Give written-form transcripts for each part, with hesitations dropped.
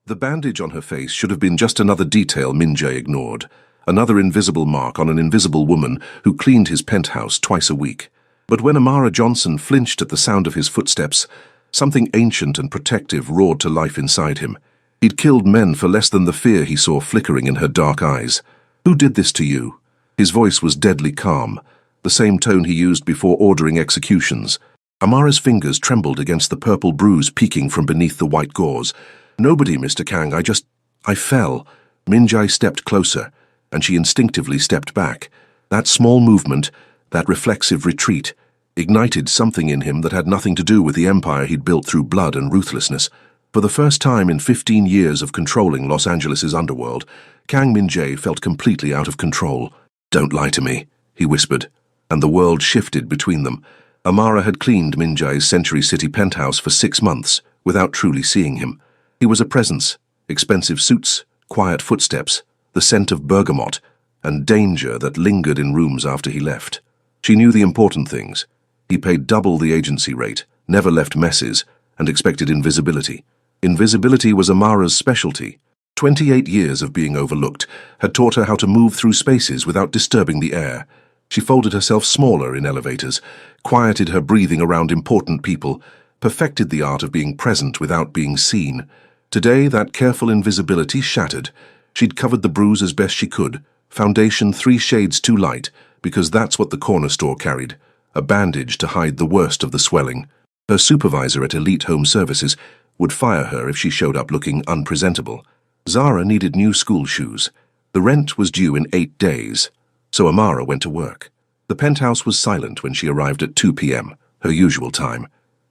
The bandage on her face should have been just another detail Minjae ignored, another invisible mark on an invisible woman who cleaned his penthouse twice a week. But when Amara Johnson flinched at the sound of his footsteps, something ancient and protective roared to life inside him. He'd killed men for less than the fear he saw flickering in her dark eyes. "Who did this to you?" His voice was deadly calm, the same tone he used before ordering executions. Amara's fingers trembled against the purple bruise peeking from beneath the white gauze. "Nobody, Mr. Kang, I fell." Minjae stepped closer, and she instinctively stepped back. That small movement, that reflexive retreat, ignited something in him that had nothing to do with the empire he'd built through blood and ruthlessness. For the first time in 15 years of controlling Los Angeles' underworld, Kang Minjae felt completely out of control. "Don't lie to me," he whispered, and the world shifted between them. Amara had cleaned Minjae's Century City penthouse for 6 months without truly seeing him. He was a presence, expensive suits, quiet footsteps, the scent of bergamot, and danger that lingered in rooms after he left. She knew the important things. He paid double the agency rate, never left messes, and expected invisibility. Invisibility was Amara's specialty. 28 years of being overlooked had taught her how to move through spaces without disturbing the air. She folded herself smaller in elevators, quieted her breathing around important people, perfected the art of being present without being seen. Today, that careful invisibility shattered. She'd covered the bruise as best she could, foundation 3 shades too light, because that's what the corner store carried, a bandage to hide the worst of the swelling. Her supervisor at Elite Home Services would fire her if she showed up looking unpresentable. Zara needed new school shoes. The rent was due in 8 days, so Amara went to work. The penthouse was silent when she arrived at 2 p.m., her usual time.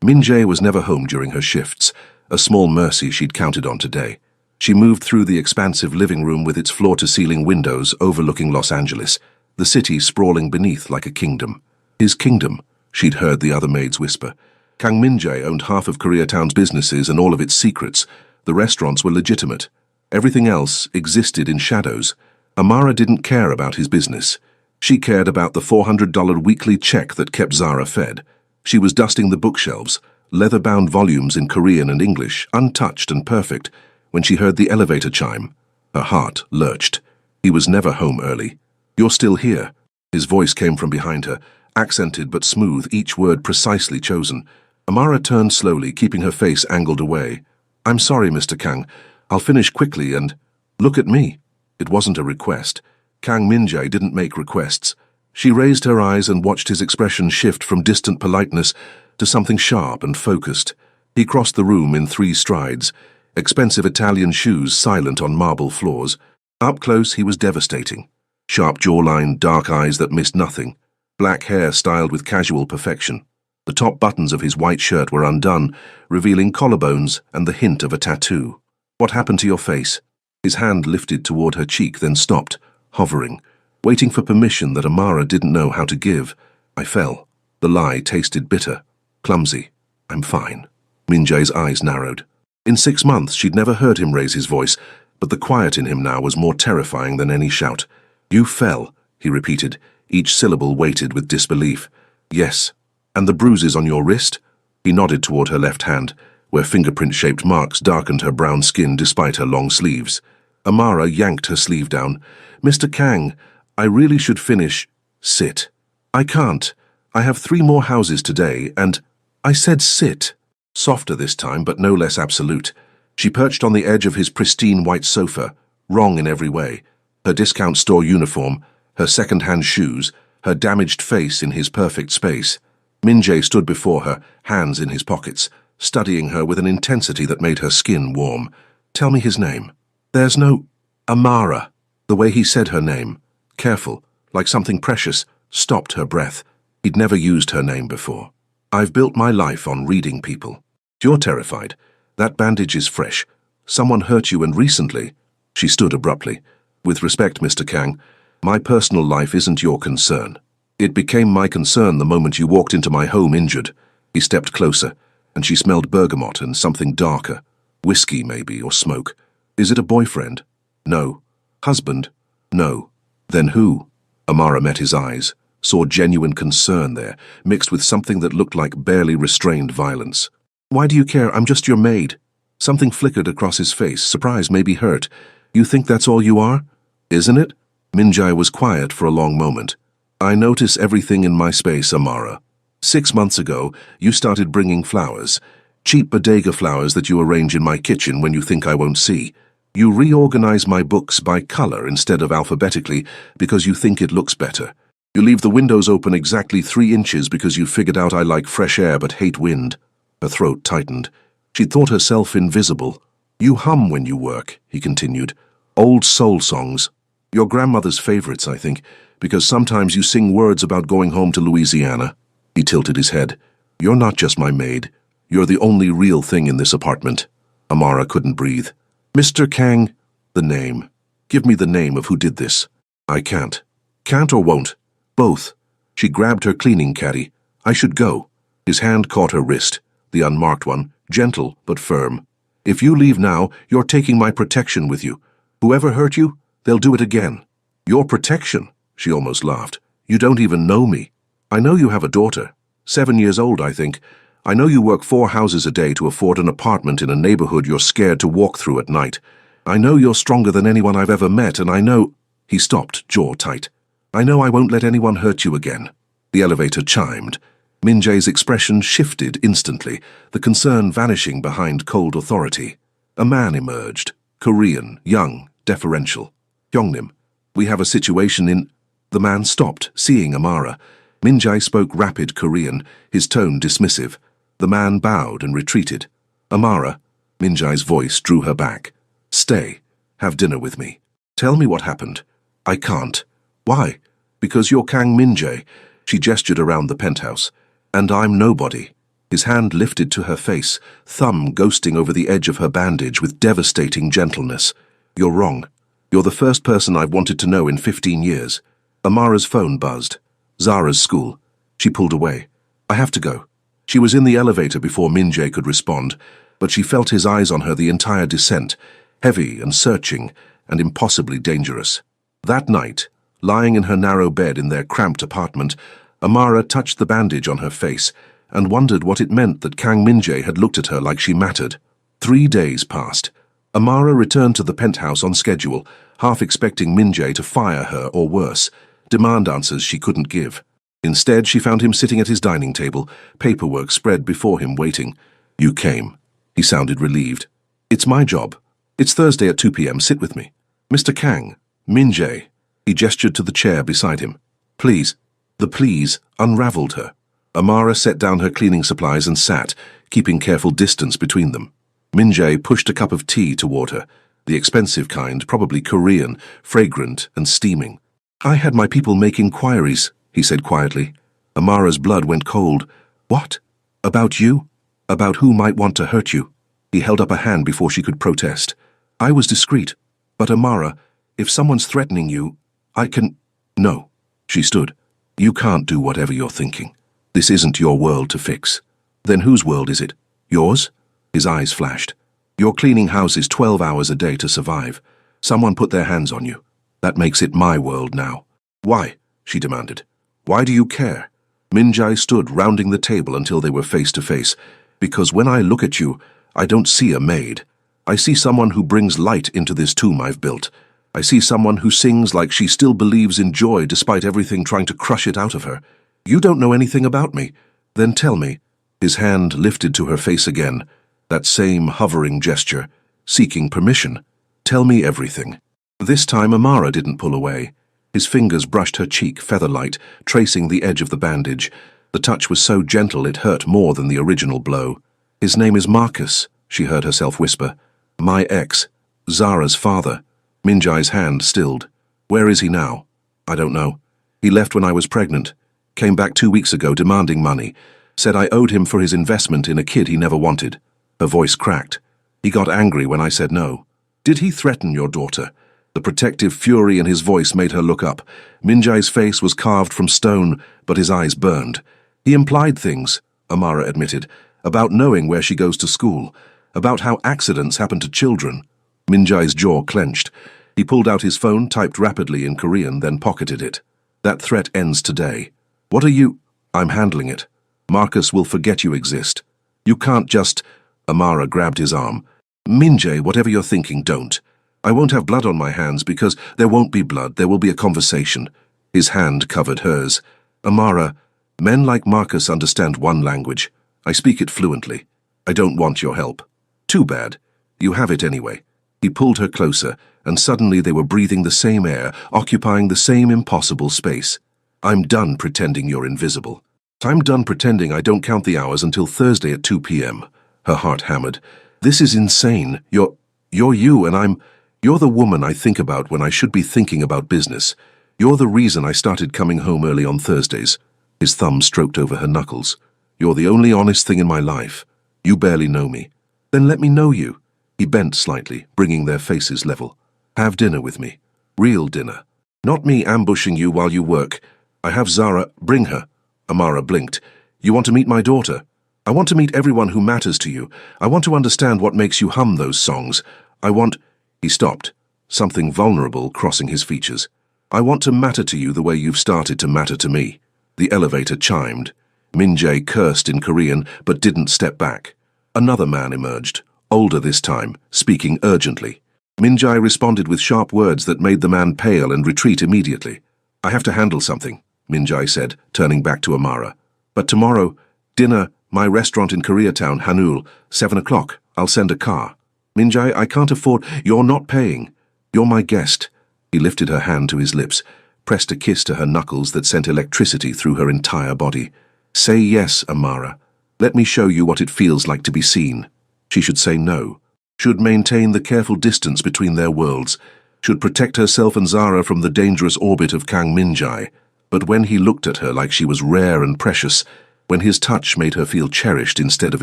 Minjae was never home during her shifts, a small mercy she'd counted on today. She moved through the expansive living room with its floor-to-ceiling windows overlooking Los Angeles, the city sprawling beneath like a kingdom. His kingdom, she'd heard the other maids whisper. Kang Minjae owned half of Koreatown's businesses and all of its secrets. The restaurants were legitimate. Everything else existed in shadows. Amara didn't care about his business. She cared about the $400 weekly check that kept Zara fed. She was dusting the bookshelves, leather-bound volumes in Korean and English, untouched and perfect, when she heard the elevator chime. Her heart lurched. He was never home early. "You're still here." His voice came from behind her, accented but smooth, each word precisely chosen. Amara turned slowly, keeping her face angled away. "I'm sorry, Mr. Kang. I'll finish quickly and—" "Look at me." It wasn't a request. Kang Minjae didn't make requests. She raised her eyes and watched his expression shift from distant politeness to something sharp and focused. He crossed the room in 3 strides, expensive Italian shoes silent on marble floors. Up close, he was devastating. Sharp jawline, dark eyes that missed nothing, black hair styled with casual perfection. The top buttons of his white shirt were undone, revealing collarbones and the hint of a tattoo. "What happened to your face?" His hand lifted toward her cheek, then stopped, hovering, waiting for permission that Amara didn't know how to give. "I fell." The lie tasted bitter, clumsy. "I'm fine." Minjae's eyes narrowed. In 6 months, she'd never heard him raise his voice, but the quiet in him now was more terrifying than any shout. "You fell," he repeated, each syllable weighted with disbelief. "Yes." "And the bruises on your wrist?" He nodded toward her left hand, where fingerprint-shaped marks darkened her brown skin despite her long sleeves. Amara yanked her sleeve down. "Mr. Kang, I really should finish." "Sit." "I can't. I have 3 more houses today, and—" "I said sit." Softer this time, but no less absolute. She perched on the edge of his pristine white sofa, wrong in every way. Her discount store uniform, her second-hand shoes, her damaged face in his perfect space. Minjae stood before her, hands in his pockets, studying her with an intensity that made her skin warm. "Tell me his name." "There's no—" "Amara." The way he said her name, careful, like something precious, stopped her breath. He'd never used her name before. "I've built my life on reading people. You're terrified. That bandage is fresh. Someone hurt you, and recently—" She stood abruptly. "With respect, Mr. Kang, my personal life isn't your concern. It became my concern the moment you walked into my home injured." He stepped closer, and she smelled bergamot and something darker. Whiskey, maybe, or smoke. "Is it a boyfriend?" "No." "Husband?" "No." "Then who?" Amara met his eyes, saw genuine concern there, mixed with something that looked like barely restrained violence. "Why do you care? I'm just your maid." Something flickered across his face, surprise, maybe hurt. You think that's all you are? Isn't it? Minjai was quiet for a long moment. I notice everything in my space, Amara. 6 months ago, you started bringing flowers. Cheap bodega flowers that you arrange in my kitchen when you think I won't see. You reorganize my books by color instead of alphabetically because you think it looks better. You leave the windows open exactly 3 inches because you figured out I like fresh air but hate wind. Her throat tightened. She'd thought herself invisible. You hum when you work, he continued. Old soul songs. Your grandmother's favorites, I think, because sometimes you sing words about going home to Louisiana. He tilted his head. You're not just my maid. You're the only real thing in this apartment. Amara couldn't breathe. Mr. Kang, the name. Give me the name of who did this. I can't. Can't or won't? Both. She grabbed her cleaning caddy. I should go. His hand caught her wrist, the unmarked one, gentle but firm. If you leave now, you're taking my protection with you. Whoever hurt you, they'll do it again. Your protection? She almost laughed. You don't even know me. I know you have a daughter. 7 years old, I think. I know you work 4 houses a day to afford an apartment in a neighborhood you're scared to walk through at night. I know you're stronger than anyone I've ever met, and I know— He stopped, jaw tight. I know I won't let anyone hurt you again. The elevator chimed. Minjae's expression shifted instantly, the concern vanishing behind cold authority. A man emerged, Korean, young, deferential. Hyungnim, we have a situation in— The man stopped, seeing Amara. Minjae spoke rapid Korean, his tone dismissive. The man bowed and retreated. Amara, Minjae's voice drew her back. Stay. Have dinner with me. Tell me what happened. I can't. Why? Because you're Kang Minjae. She gestured around the penthouse. And I'm nobody. His hand lifted to her face, thumb ghosting over the edge of her bandage with devastating gentleness. You're wrong. You're the first person I've wanted to know in 15 years. Amara's phone buzzed. Zara's school. She pulled away. I have to go. She was in the elevator before Minjae could respond, but she felt his eyes on her the entire descent, heavy and searching and impossibly dangerous. That night, lying in her narrow bed in their cramped apartment, Amara touched the bandage on her face and wondered what it meant that Kang Minjae had looked at her like she mattered. 3 days passed. Amara returned to the penthouse on schedule, half expecting Minjae to fire her or worse, demand answers she couldn't give. Instead, she found him sitting at his dining table, paperwork spread before him waiting. You came. He sounded relieved. It's my job. It's Thursday at 2 p.m. Sit with me. Mr. Kang. Minjae. He gestured to the chair beside him. Please. The please unraveled her. Amara set down her cleaning supplies and sat, keeping careful distance between them. Minjae pushed a cup of tea toward her, the expensive kind, probably Korean, fragrant and steaming. I had my people make inquiries, he said quietly. Amara's blood went cold. What? About you? About who might want to hurt you? He held up a hand before she could protest. I was discreet. But Amara, if someone's threatening you, I can— No. She stood. You can't do whatever you're thinking. This isn't your world to fix. Then whose world is it? Yours? His eyes flashed. You're cleaning houses 12 hours a day to survive. Someone put their hands on you. That makes it my world now. Why? She demanded. Why do you care? Minjae stood rounding the table until they were face to face. Because when I look at you, I don't see a maid. I see someone who brings light into this tomb I've built. I see someone who sings like she still believes in joy despite everything trying to crush it out of her. You don't know anything about me. Then tell me. His hand lifted to her face again, that same hovering gesture, seeking permission. Tell me everything. This time Amara didn't pull away. His fingers brushed her cheek feather-light, tracing the edge of the bandage. The touch was so gentle it hurt more than the original blow. His name is Marcus, she heard herself whisper. My ex, Zara's father. Minjae's hand stilled. Where is he now? I don't know. He left when I was pregnant. Came back 2 weeks ago demanding money. Said I owed him for his investment in a kid he never wanted. Her voice cracked. He got angry when I said no. Did he threaten your daughter? The protective fury in his voice made her look up. Minjae's face was carved from stone, but his eyes burned. He implied things, Amara admitted, about knowing where she goes to school, about how accidents happen to children. Minjae's jaw clenched. He pulled out his phone, typed rapidly in Korean, then pocketed it. That threat ends today. What are you— I'm handling it. Marcus will forget you exist. You can't just— Amara grabbed his arm. Minjae, whatever you're thinking, don't. I won't have blood on my hands because there won't be blood, there will be a conversation. His hand covered hers. Amara, men like Marcus understand one language. I speak it fluently. I don't want your help. Too bad. You have it anyway. He pulled her closer, and suddenly they were breathing the same air, occupying the same impossible space. I'm done pretending you're invisible. I'm done pretending I don't count the hours until Thursday at 2 p.m. Her heart hammered. This is insane. You're you and you're the woman I think about when I should be thinking about business. You're the reason I started coming home early on Thursdays. His thumb stroked over her knuckles. You're the only honest thing in my life. You barely know me. Then let me know you. He bent slightly, bringing their faces level. Have dinner with me. Real dinner. Not me ambushing you while you work. I have Zara. Bring her. Amara blinked. You want to meet my daughter? I want to meet everyone who matters to you. I want to understand what makes you hum those songs. I want... He stopped, something vulnerable crossing his features. I want to matter to you the way you've started to matter to me. The elevator chimed. Minjae cursed in Korean, but didn't step back. Another man emerged, older this time, speaking urgently. Minjae responded with sharp words that made the man pale and retreat immediately. I have to handle something, Minjae said, turning back to Amara. But tomorrow, dinner, my restaurant in Koreatown, Hanul, 7 o'clock. I'll send a car. Minjae, I can't afford... You're not paying. You're my guest. He lifted her hand to his lips, pressed a kiss to her knuckles that sent electricity through her entire body. Say yes, Amara. Let me show you what it feels like to be seen. She should say no. Should maintain the careful distance between their worlds. Should protect herself and Zara from the dangerous orbit of Kang Minjae. But when he looked at her like she was rare and precious, when his touch made her feel cherished instead of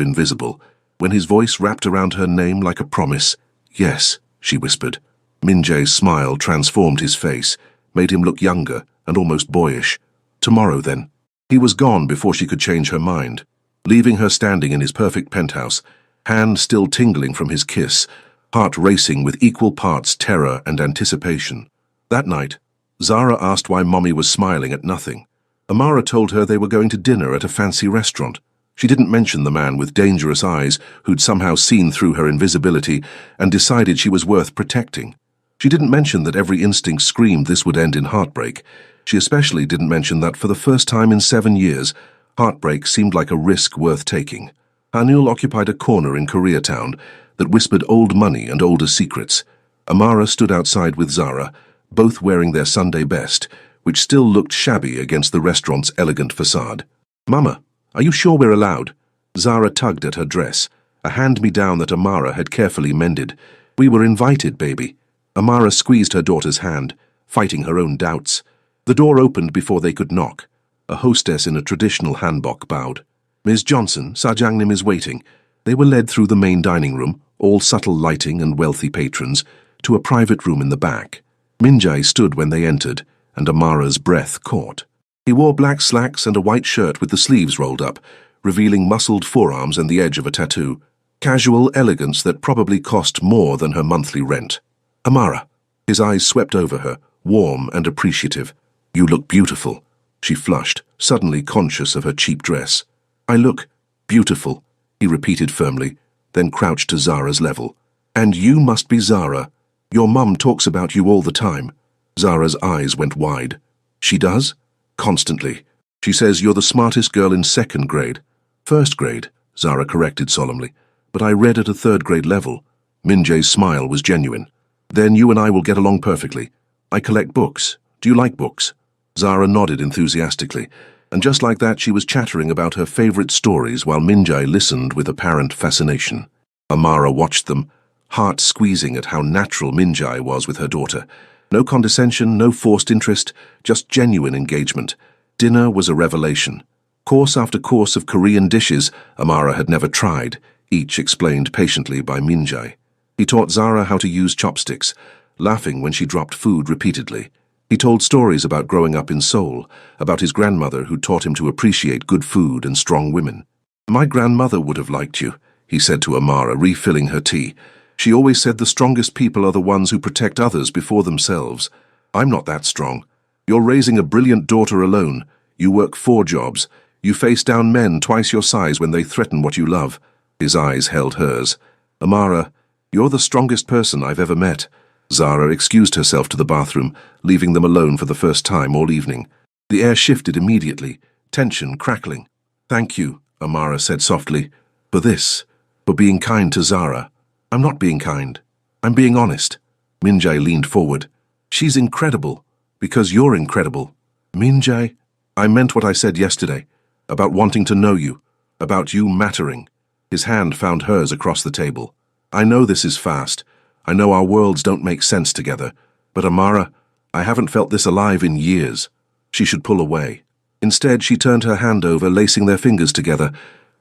invisible, when his voice wrapped around her name like a promise, yes, she whispered. Minjae's smile transformed his face, made him look younger and almost boyish. Tomorrow, then. He was gone before she could change her mind, leaving her standing in his perfect penthouse, hand still tingling from his kiss, heart racing with equal parts terror and anticipation. That night, Zara asked why Mommy was smiling at nothing. Amara told her they were going to dinner at a fancy restaurant. She didn't mention the man with dangerous eyes who'd somehow seen through her invisibility and decided she was worth protecting. She didn't mention that every instinct screamed this would end in heartbreak. She especially didn't mention that for the first time in 7 years, heartbreak seemed like a risk worth taking. Hanul occupied a corner in Koreatown that whispered old money and older secrets. Amara stood outside with Zara, both wearing their Sunday best, which still looked shabby against the restaurant's elegant facade. Mama, are you sure we're allowed? Zara tugged at her dress, a hand-me-down that Amara had carefully mended. We were invited, baby. Amara squeezed her daughter's hand, fighting her own doubts. The door opened before they could knock. A hostess in a traditional hanbok bowed. Ms. Johnson, Sajangnim is waiting. They were led through the main dining room, all subtle lighting and wealthy patrons, to a private room in the back. Minjae stood when they entered, and Amara's breath caught. He wore black slacks and a white shirt with the sleeves rolled up, revealing muscled forearms and the edge of a tattoo. Casual elegance that probably cost more than her monthly rent. Amara. His eyes swept over her, warm and appreciative. You look beautiful. She flushed, suddenly conscious of her cheap dress. I look beautiful, he repeated firmly, then crouched to Zara's level. And you must be Zara. Your mum talks about you all the time. Zara's eyes went wide. She does? Constantly. She says you're the smartest girl in 2nd grade. 1st grade, Zara corrected solemnly. But I read at a 3rd grade level. Minjae's smile was genuine. Then you and I will get along perfectly. I collect books. Do you like books? Zara nodded enthusiastically, and just like that she was chattering about her favorite stories while Minjae listened with apparent fascination. Amara watched them, heart squeezing at how natural Minjae was with her daughter. No condescension, no forced interest, just genuine engagement. Dinner was a revelation. Course after course of Korean dishes Amara had never tried, each explained patiently by Minjae. He taught Zara how to use chopsticks, laughing when she dropped food repeatedly. He told stories about growing up in Seoul, about his grandmother who taught him to appreciate good food and strong women. My grandmother would have liked you, he said to Amara, refilling her tea. She always said the strongest people are the ones who protect others before themselves. I'm not that strong. You're raising a brilliant daughter alone. You work 4 jobs. You face down men twice your size when they threaten what you love. His eyes held hers. Amara, You're the strongest person I've ever met. Zara excused herself to the bathroom, leaving them alone for the first time all evening. The air shifted immediately, tension crackling. Thank you, Amara said softly, for this, for being kind to Zara. I'm not being kind. I'm being honest. Minjae leaned forward. She's incredible, because you're incredible. Minjae, I meant what I said yesterday, about wanting to know you, about you mattering. His hand found hers across the table. I know this is fast. I know our worlds don't make sense together. But Amara, I haven't felt this alive in years. She should pull away. Instead, she turned her hand over, lacing their fingers together.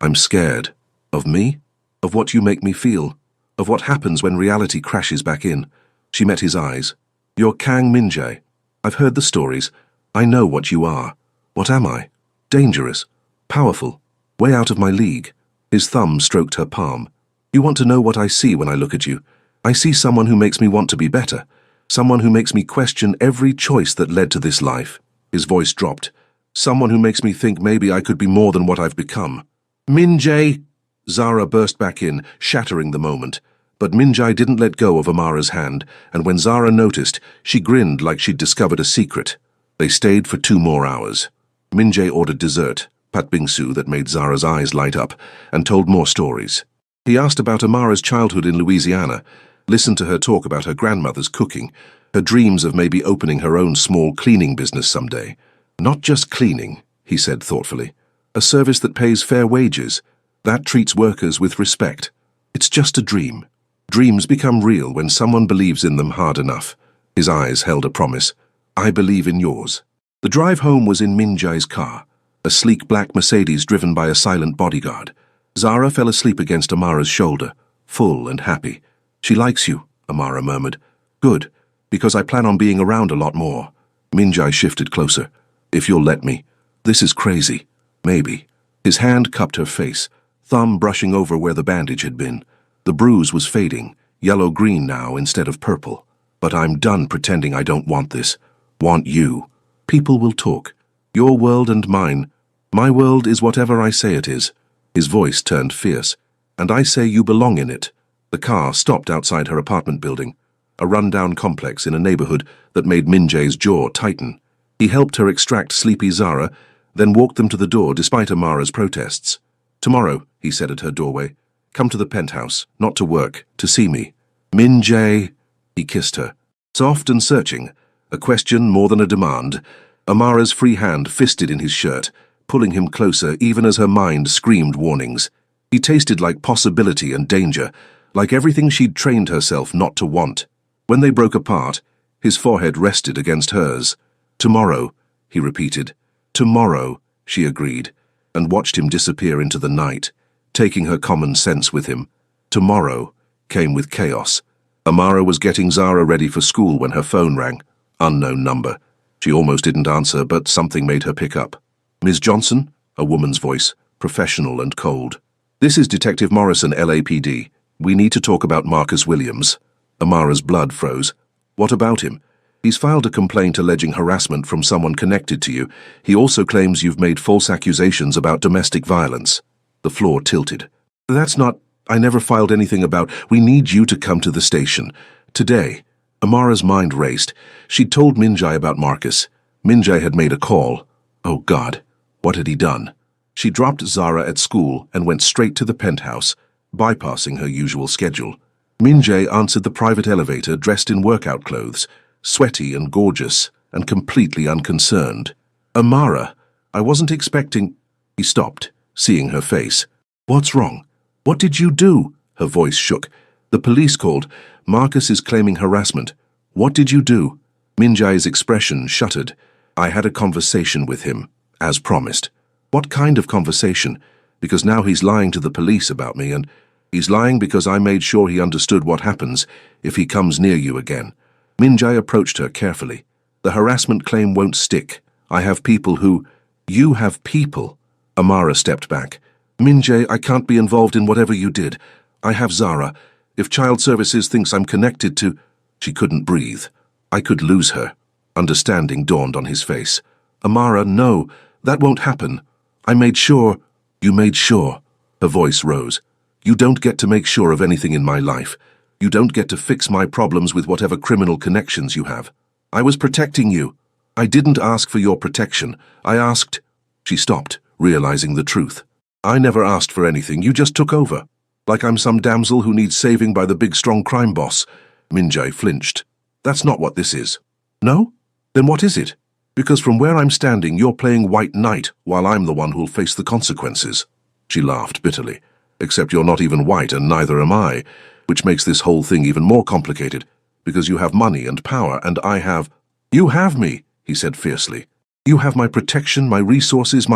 I'm scared. Of me? Of what you make me feel? Of what happens when reality crashes back in? She met his eyes. You're Kang Minjae. I've heard the stories. I know what you are. What am I? Dangerous. Powerful. Way out of my league. His thumb stroked her palm. You want to know what I see when I look at you? I see someone who makes me want to be better. Someone who makes me question every choice that led to this life. His voice dropped. Someone who makes me think maybe I could be more than what I've become. Minjae! Zara burst back in, shattering the moment. But Minjae didn't let go of Amara's hand, and when Zara noticed, she grinned like she'd discovered a secret. They stayed for 2 more hours. Minjae ordered dessert, pat bingsu that made Zara's eyes light up, and told more stories. He asked about Amara's childhood in Louisiana, listened to her talk about her grandmother's cooking, her dreams of maybe opening her own small cleaning business someday. Not just cleaning, he said thoughtfully. A service that pays fair wages, that treats workers with respect. It's just a dream. Dreams become real when someone believes in them hard enough. His eyes held a promise. I believe in yours. The drive home was in Minjae's car, a sleek black Mercedes driven by a silent bodyguard. Zara fell asleep against Amara's shoulder, full and happy. She likes you, Amara murmured. Good, because I plan on being around a lot more. Minjae shifted closer. If you'll let me. This is crazy. Maybe. His hand cupped her face, thumb brushing over where the bandage had been. The bruise was fading, yellow-green now instead of purple. But I'm done pretending I don't want this. Want you. People will talk. Your world and mine. My world is whatever I say it is. His voice turned fierce. And I say you belong in it. The car stopped outside her apartment building, a run-down complex in a neighborhood that made Minjae's jaw tighten. He helped her extract sleepy Zara, then walked them to the door despite Amara's protests. Tomorrow, he said at her doorway. Come to the penthouse, not to work, to see me. Minjae, he kissed her. Soft and searching, a question more than a demand. Amara's free hand fisted in his shirt, pulling him closer even as her mind screamed warnings. He tasted like possibility and danger, like everything she'd trained herself not to want. When they broke apart, his forehead rested against hers. Tomorrow, he repeated. Tomorrow, she agreed, and watched him disappear into the night, taking her common sense with him. Tomorrow came with chaos. Amara was getting Zara ready for school when her phone rang. Unknown number. She almost didn't answer, but something made her pick up. Ms. Johnson? A woman's voice, professional and cold. This is Detective Morrison, LAPD. We need to talk about Marcus Williams. Amara's blood froze. What about him? He's filed a complaint alleging harassment from someone connected to you. He also claims you've made false accusations about domestic violence. The floor tilted. That's not... I never filed anything about... We need you to come to the station. Today. Amara's mind raced. She'd told Minjae about Marcus. Minjae had made a call. Oh God, what had he done? She dropped Zara at school and went straight to the penthouse, bypassing her usual schedule. Minjae answered the private elevator dressed in workout clothes, sweaty and gorgeous, and completely unconcerned. Amara, I wasn't expecting... He stopped, seeing her face. What's wrong? What did you do? Her voice shook. The police called. Marcus is claiming harassment. What did you do? Minjae's expression shuttered. I had a conversation with him, as promised. What kind of conversation? Because now he's lying to the police about me, and he's lying because I made sure he understood what happens if he comes near you again. Minjae approached her carefully. The harassment claim won't stick. I have people who... You have people. Amara stepped back. Minjae, I can't be involved in whatever you did. I have Zara. If Child Services thinks I'm connected to... She couldn't breathe. I could lose her. Understanding dawned on his face. Amara, no, that won't happen. I made sure... You made sure. Her voice rose. You don't get to make sure of anything in my life. You don't get to fix my problems with whatever criminal connections you have. I was protecting you. I didn't ask for your protection. I asked—" She stopped, realizing the truth. "I never asked for anything. You just took over. Like I'm some damsel who needs saving by the big strong crime boss." Min-jae flinched. "That's not what this is." "No? Then what is it? Because from where I'm standing, you're playing white knight, while I'm the one who'll face the consequences." She laughed bitterly. "Except you're not even white, and neither am I, which makes this whole thing even more complicated, because you have money and power, and I have—" "You have me," he said fiercely. "You have my protection, my resources,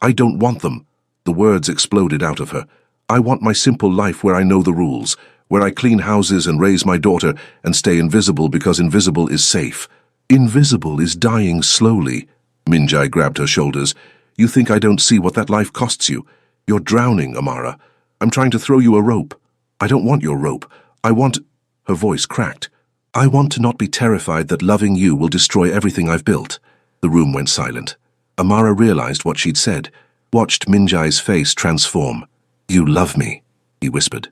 I don't want them." The words exploded out of her. "I want my simple life where I know the rules, where I clean houses and raise my daughter and stay invisible because invisible is safe. Invisible is dying slowly." Min-jae grabbed her shoulders. "You think I don't see what that life costs you? You're drowning, Amara. I'm trying to throw you a rope. I don't want your rope. I want—" Her voice cracked. "I want to not be terrified that loving you will destroy everything I've built." The room went silent. Amara realized what she'd said, watched Min-jae's face transform. "You love me," he whispered.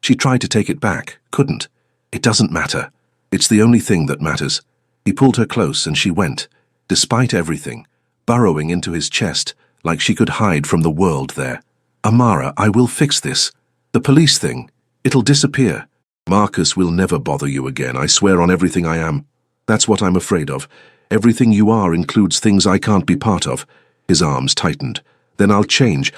She tried to take it back, couldn't. "It doesn't matter. It's the only thing that matters." He pulled her close and she went, despite everything, burrowing into his chest like she could hide from the world there. "Amara, I will fix this. The police thing, it'll disappear. Marcus will never bother you again, I swear on everything I am. That's what I'm afraid of. Everything you are includes things I can't be part of." His arms tightened. "Then I'll change.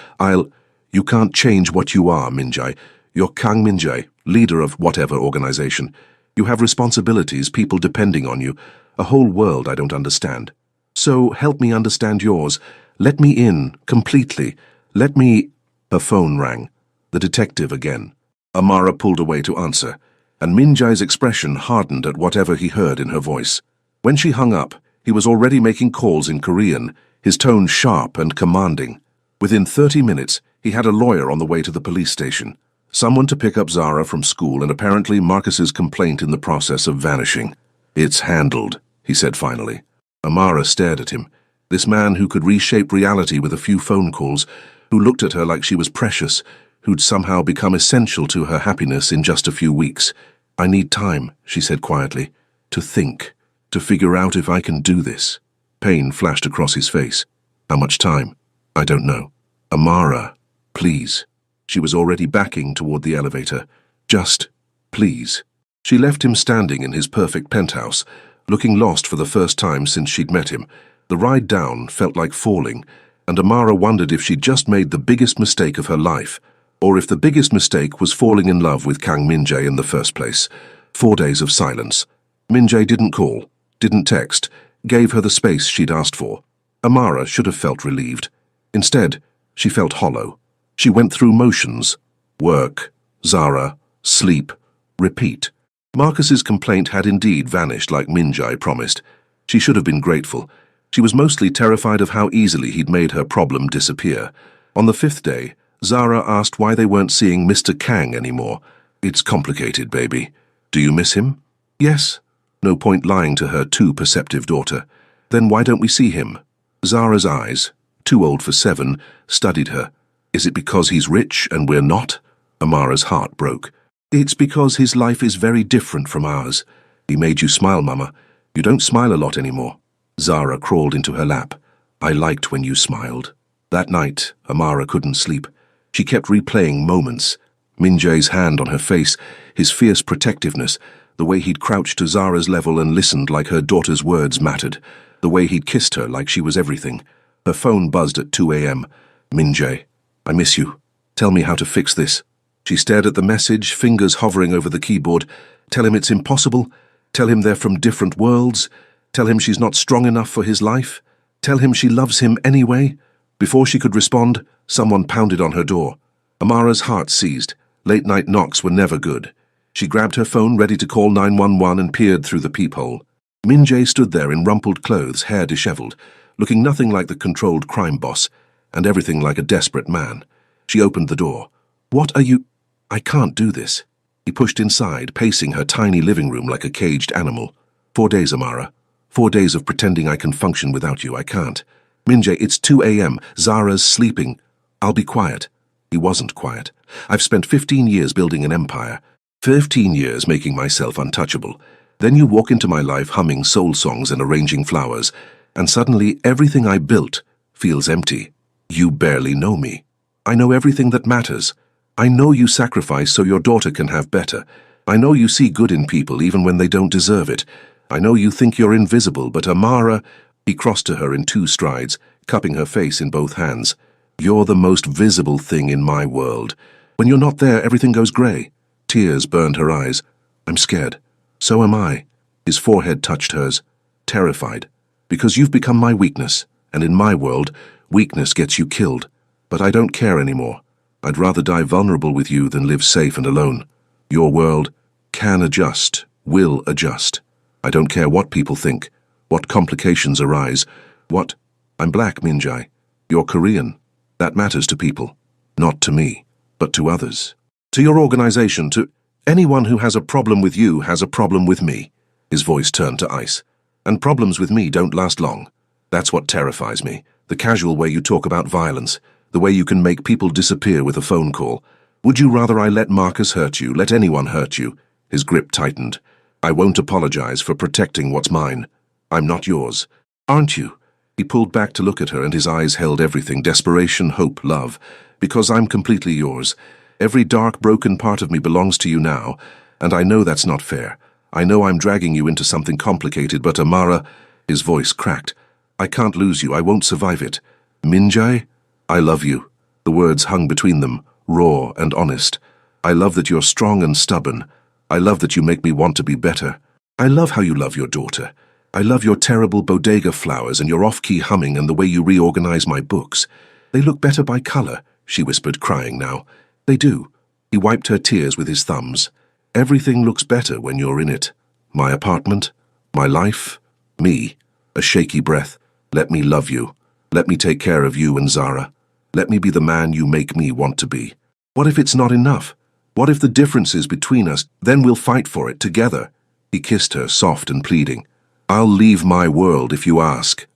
You can't change what you are, Min-jae. You're Kang Min-jae, leader of whatever organization. You have responsibilities, people depending on you, a whole world I don't understand. So help me understand yours. Let me in, completely. Let me—" Her phone rang. The detective again. Amara pulled away to answer, and Min-jae's expression hardened at whatever he heard in her voice. When she hung up, he was already making calls in Korean, his tone sharp and commanding. Within 30 minutes, he had a lawyer on the way to the police station, someone to pick up Zara from school, and apparently Marcus's complaint in the process of vanishing. "It's handled," he said finally. Amara stared at him, this man who could reshape reality with a few phone calls, who looked at her like she was precious, who'd somehow become essential to her happiness in just a few weeks. "I need time," she said quietly, "to think, to figure out if I can do this." Pain flashed across his face. "How much time?" "I don't know." "Amara, please." She was already backing toward the elevator. "Just, please." She left him standing in his perfect penthouse, looking lost for the first time since she'd met him. The ride down felt like falling, and Amara wondered if she'd just made the biggest mistake of her life, or if the biggest mistake was falling in love with Kang Min-jae in the first place. 4 days of silence. Min-jae didn't call, didn't text, gave her the space she'd asked for. Amara should have felt relieved. Instead, she felt hollow. She went through motions. Work, Zara, sleep, repeat. Marcus's complaint had indeed vanished like Min-jae promised. She should have been grateful. She was mostly terrified of how easily he'd made her problem disappear. On the 5th day, Zara asked why they weren't seeing Mr. Kang anymore. "It's complicated, baby. Do you miss him?" "Yes." No point lying to her too perceptive daughter. "Then why don't we see him?" Zara's eyes, too old for 7, studied her. "Is it because he's rich and we're not?" Amara's heart broke. "It's because his life is very different from ours. He made you smile, Mama. You don't smile a lot anymore." Zara crawled into her lap. "I liked when you smiled." That night, Amara couldn't sleep. She kept replaying moments. Min-jae's hand on her face, his fierce protectiveness, the way he'd crouched to Zara's level and listened like her daughter's words mattered, the way he'd kissed her like she was everything. Her phone buzzed at 2 a.m. "Min-jae, I miss you. Tell me how to fix this." She stared at the message, fingers hovering over the keyboard. Tell him it's impossible. Tell him they're from different worlds. Tell him she's not strong enough for his life. Tell him she loves him anyway. Before she could respond, someone pounded on her door. Amara's heart seized. Late-night knocks were never good. She grabbed her phone, ready to call 911, and peered through the peephole. Min-jae stood there in rumpled clothes, hair disheveled, looking nothing like the controlled crime boss, and everything like a desperate man. She opened the door. "What are you—" "I can't do this." He pushed inside, pacing her tiny living room like a caged animal. 4 days, Amara. 4 days of pretending I can function without you. I can't. Min-jae, it's 2 a.m. Zara's sleeping. I'll be quiet. He wasn't quiet. I've spent 15 years building an empire. 15 years making myself untouchable. Then you walk into my life humming soul songs and arranging flowers, and suddenly everything I built feels empty. You barely know me. I know everything that matters. I know you sacrifice so your daughter can have better. I know you see good in people even when they don't deserve it. I know you think you're invisible, but Amara... He crossed to her in 2 strides, cupping her face in both hands. You're the most visible thing in my world. When you're not there, everything goes grey. Tears burned her eyes. I'm scared. So am I. His forehead touched hers. Terrified. Because you've become my weakness, and in my world, weakness gets you killed. But I don't care anymore. I'd rather die vulnerable with you than live safe and alone. Your world can adjust, will adjust. I don't care what people think, what complications arise, what... I'm black, Minjai. You're Korean. That matters to people. Not to me, but to others. To your organization, to... Anyone who has a problem with you has a problem with me. His voice turned to ice. And problems with me don't last long. That's what terrifies me. The casual way you talk about violence. The way you can make people disappear with a phone call. Would you rather I let Marcus hurt you, let anyone hurt you? His grip tightened. I won't apologize for protecting what's mine. I'm not yours. Aren't you? He pulled back to look at her, and his eyes held everything: desperation, hope, love. Because I'm completely yours. Every dark, broken part of me belongs to you now, and I know that's not fair. I know I'm dragging you into something complicated, but Amara... His voice cracked. I can't lose you. I won't survive it. Minjai? I love you. The words hung between them, raw and honest. I love that you're strong and stubborn. I love that you make me want to be better. I love how you love your daughter. I love your terrible bodega flowers and your off-key humming and the way you reorganize my books. They look better by color, she whispered, crying now. They do. He wiped her tears with his thumbs. Everything looks better when you're in it. My apartment, my life, me. A shaky breath. Let me love you. Let me take care of you and Zara. Let me be the man you make me want to be. What if it's not enough? What if the difference is between us? Then we'll fight for it together. He kissed her, soft and pleading. I'll leave my world if you ask.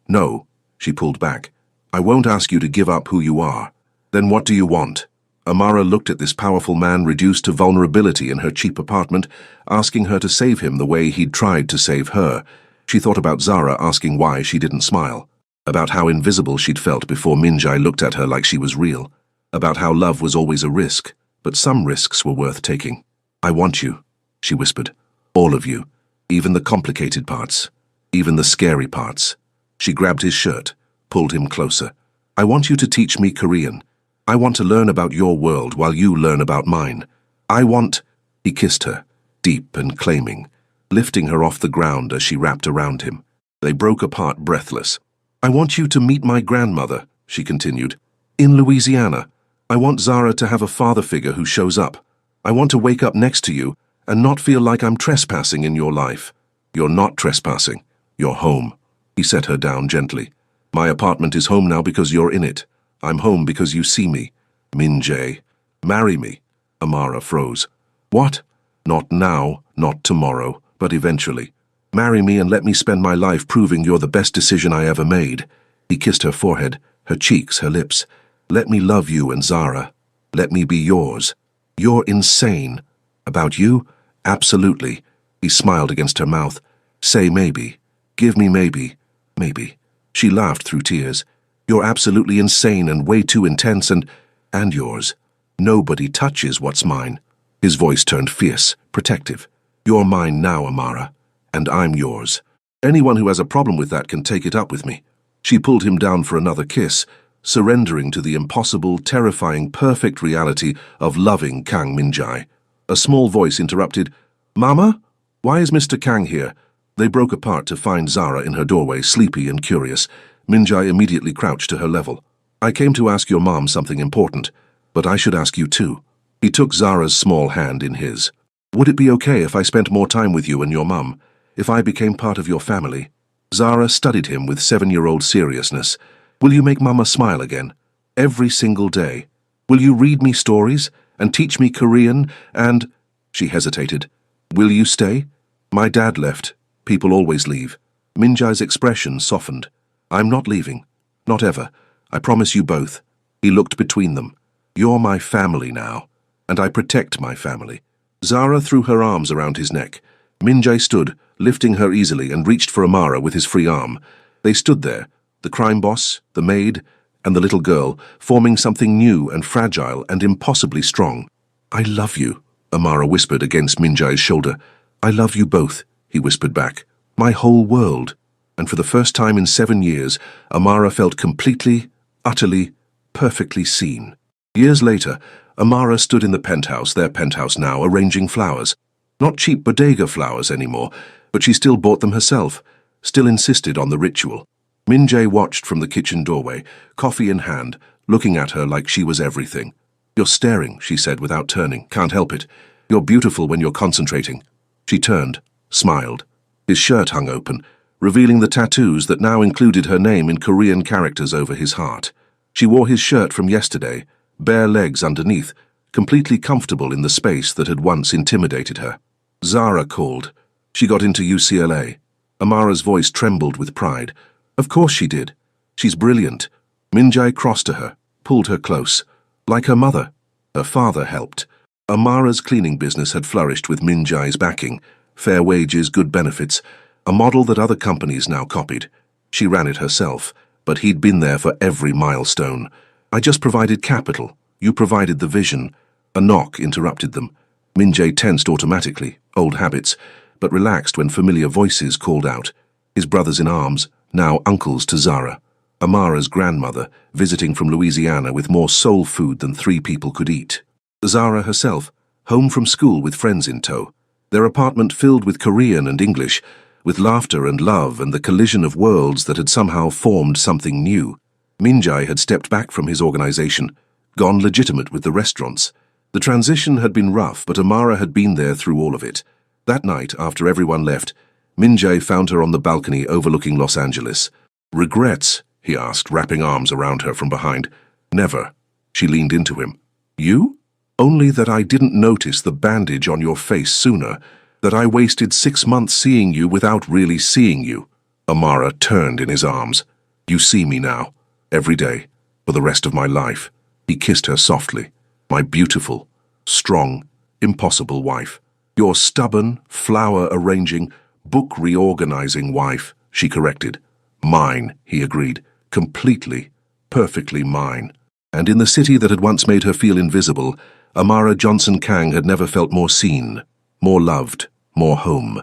No, she pulled back. I won't ask you to give up who you are. Then what do you want? Amara looked at this powerful man reduced to vulnerability in her cheap apartment, asking her to save him the way he'd tried to save her. She thought about Zara asking why she didn't smile, about how invisible she'd felt before Minjai looked at her like she was real, about how love was always a risk, but some risks were worth taking. I want you, she whispered. All of you. Even the complicated parts. Even the scary parts. She grabbed his shirt, pulled him closer. I want you to teach me Korean. I want to learn about your world while you learn about mine. I want... He kissed her, deep and claiming, lifting her off the ground as she wrapped around him. They broke apart breathless. I want you to meet my grandmother, she continued, in Louisiana. I want Zara to have a father figure who shows up. I want to wake up next to you and not feel like I'm trespassing in your life. You're not trespassing. You're home. He set her down gently. My apartment is home now because you're in it. I'm home because you see me. Minjai. Marry me. Amara froze. What? Not now, not tomorrow, but eventually. Marry me and let me spend my life proving you're the best decision I ever made. He kissed her forehead, her cheeks, her lips. Let me love you and Zara. Let me be yours. You're insane. About you? Absolutely. He smiled against her mouth. Say maybe. Give me maybe. Maybe. She laughed through tears. You're absolutely insane and way too intense and yours. Nobody touches what's mine. His voice turned fierce, protective. You're mine now, Amara. And I'm yours. Anyone who has a problem with that can take it up with me. She pulled him down for another kiss, surrendering to the impossible, terrifying, perfect reality of loving Kang Minjai. A small voice interrupted. Mama? Why is Mr. Kang here? They broke apart to find Zara in her doorway, sleepy and curious. Minjai immediately crouched to her level. I came to ask your mom something important, but I should ask you too. He took Zara's small hand in his. Would it be okay if I spent more time with you and your mum? If I became part of your family? Zara studied him with 7-year-old seriousness. Will you make Mama smile again? Every single day. Will you read me stories and teach me Korean and... She hesitated. Will you stay? My dad left. People always leave. Minjai's expression softened. I'm not leaving. Not ever. I promise you both. He looked between them. You're my family now, and I protect my family. Zara threw her arms around his neck. Min Jae stood, lifting her easily, and reached for Amara with his free arm. They stood there, the crime boss, the maid, and the little girl, forming something new and fragile and impossibly strong. "I love you," Amara whispered against Min Jae's shoulder. "I love you both," he whispered back. "My whole world." And for the first time in 7 years, Amara felt completely, utterly, perfectly seen. Years later, Amara stood in the penthouse, their penthouse now, arranging flowers. Not cheap bodega flowers anymore, but she still bought them herself, still insisted on the ritual. Min Jae watched from the kitchen doorway, coffee in hand, looking at her like she was everything. "You're staring," she said without turning. "Can't help it. You're beautiful when you're concentrating." She turned, smiled. His shirt hung open, revealing the tattoos that now included her name in Korean characters over his heart. She wore his shirt from yesterday, bare legs underneath, completely comfortable in the space that had once intimidated her. Zara called. She got into UCLA. Amara's voice trembled with pride. "Of course she did. She's brilliant." Min Jae crossed to her, pulled her close. Like her mother. Her father helped. Amara's cleaning business had flourished with Min Jae's backing. Fair wages, good benefits, a model that other companies now copied. She ran it herself, but he'd been there for every milestone. "I just provided capital. You provided the vision." A knock interrupted them. Min Jae tensed automatically, old habits, but relaxed when familiar voices called out. His brothers in arms, now uncles to Zara. Amara's grandmother, visiting from Louisiana with more soul food than 3 people could eat. Zara herself, home from school with friends in tow. Their apartment filled with Korean and English, with laughter and love and the collision of worlds that had somehow formed something new. Min Jae had stepped back from his organization, gone legitimate with the restaurants. The transition had been rough, but Amara had been there through all of it. That night, after everyone left, Min Jae found her on the balcony overlooking Los Angeles. "Regrets?" he asked, wrapping arms around her from behind. "Never." She leaned into him. "You? Only that I didn't notice the bandage on your face sooner, that I wasted 6 months seeing you without really seeing you." Amara turned in his arms. "You see me now, every day, for the rest of my life." He kissed her softly. "My beautiful, strong, impossible wife. Your stubborn, flower-arranging, book-reorganizing wife," she corrected. "Mine," he agreed. "Completely, perfectly mine." And in the city that had once made her feel invisible, Amara Johnson Kang had never felt more seen, more loved, more home.